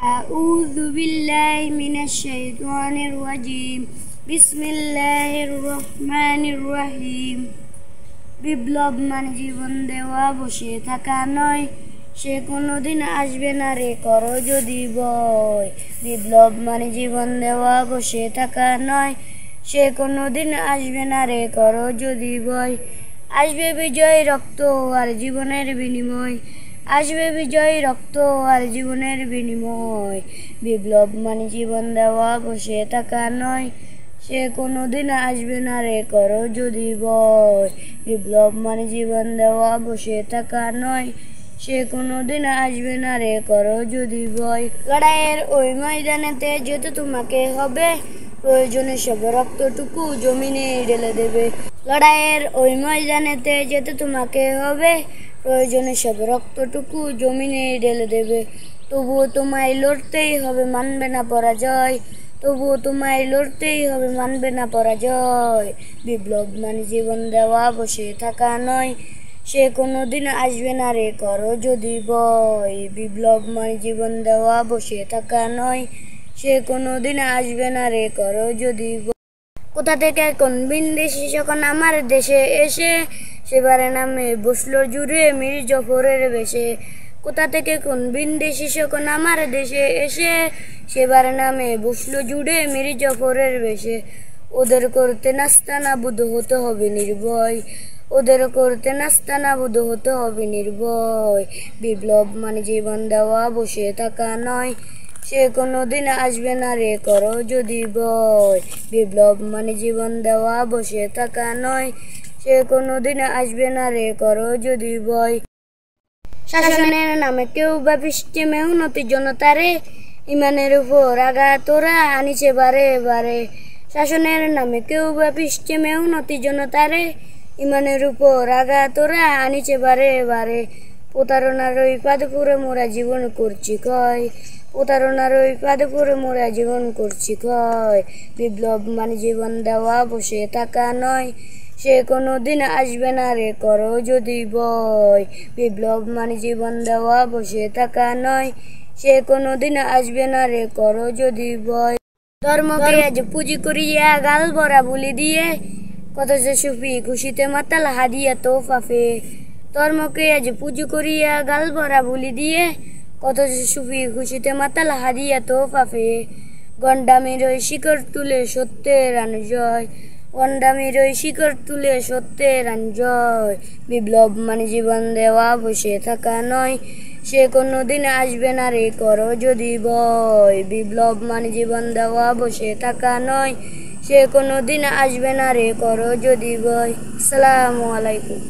أعوذ بالله من الشيطان الرجيم بسم الله الرحمن الرحيم বিপ্লব মানে জীবন দেওয়া বসে থাকা নয়, সে কোনোদিন আসবে না রে করো যদি ভয়। বিপ্লব মানে জীবন দেওয়া বসে থাকা নয়, সে কোনোদিন আসবে না রে করো যদি ভয়। আসবে বিজয় রক্ত আর জীবনের বিনিময়, আসবে বিজয় রক্ত আর জীবনের বিনিময়। বিপ্লব মানে জীবন দেওয়া বসে থাকা নয়, সে কোনোদিন আসবে না রে করো যদি ভয়। বিপ্লব মানে জীবন দেওয়া বসে থাকা নয়, সে কোনোদিন আসবে না রে করো যদি ভয়। লড়াইয়ের ওই ময়দানেতে যেতে তোমাকে হবে, প্রয়োজনে সব রক্তটুকু জমিনে ঢেলে দেবে। লড়াইয়ের ওই ময়দানেতে যেতে তোমাকে হবে, প্রয়োজনে সব রক্তটুকু জমিনে ঢেলে দেবে। তবুও তোমায় লড়তেই হবে, মানবে না পরাজয়। তবুও তোমায় লড়তেই হবে, মানবে না পরাজয়। বিপ্লব মানে জীবন দেওয়া বসে থাকা নয়, সে কোনোদিন আসবে না রে করো যদি ভয়। বিপ্লব মানে জীবন দেওয়া বসে থাকা নয়, সে কোনোদিন আসবে না রে করো যদি ভয়। কোথা থেকে কোন বিন্দেশি যখন আমার দেশে এসে, সেবারে নামে বসলো জুড়ে মীর জাফরের বেশে। কোথা থেকে কোন বিন্দেশি যখন আমার দেশে এসে, সেবার নামে বসলো জুড়ে মীর জাফরের বেশে। ওদের করতে নাস্তানাবুদ হতে হবে নির্ভয়, ওদের করতে নাস্তানাবুদ হতে হবে নির্ভয়। বিপ্লব মানে জীবন দেওয়া বসে থাকা নয়, সে কোনোদিন আসবে না রে করো যদি ভয়। বিপ্লব মানে জীবন দেওয়া বসে থাকা নয়, সে কোনোদিন আসবে না রে করো যদি ভয়। শাসনের নামে কেউ বা পৃষ্ঠে মেহনতি জনতারে, ইমানের উপর আঘাত ওরা আনিছে বারে বারে। শাসনের নামে কেউ বা পৃষ্ঠে মেহনতি জনতারে, ইমানের উপর আঘাত ওরা আনিছে বারে বারে। প্রতারণার ওই পাদে পড়ে মোরা জীবন করছি ক্ষয়, প্রতারণার ওই পাদে পড়ে মোরা জীবন করছি ক্ষয়। বিপ্লব মানে জীবন দেওয়া বসে থাকা নয়, সে কোনোদিন আসবে না রে করো যদি ভয়। বিপ্লব মানে জীবন দেওয়া বসে থাকা নয়, সে কোনোদিন আসবে না রে করো যদি ভয়। ধর্মকে আজ পুঁজি করিয়া গাল ভরা বুলি দিয়ে, কত যে সুফি খুশিতে মাতাল হাদিয়া তোফা ফে। ধর্মকে আজ পুঁজি করিয়া গাল ভরা বুলি দিয়ে, কত যে সুফি খুশিতে মাতাল হাদিয়া তোফা ফে। গন্ডামির ওই শিকড় তুলে সত্যের আন জয়, গন্ডামির ওই শিকড় তুলে সত্যের আন জয়। বিপ্লব মানে জীবন দেওয়া বসে থাকা নয়, সে কোনোদিন আসবে না রে করো যদি ভয়। বিপ্লব মানে জীবন দেওয়া বসে থাকা নয়, সে কোনোদিন আসবে না রে করো যদি ভয়। আসসালামু আলাইকুম।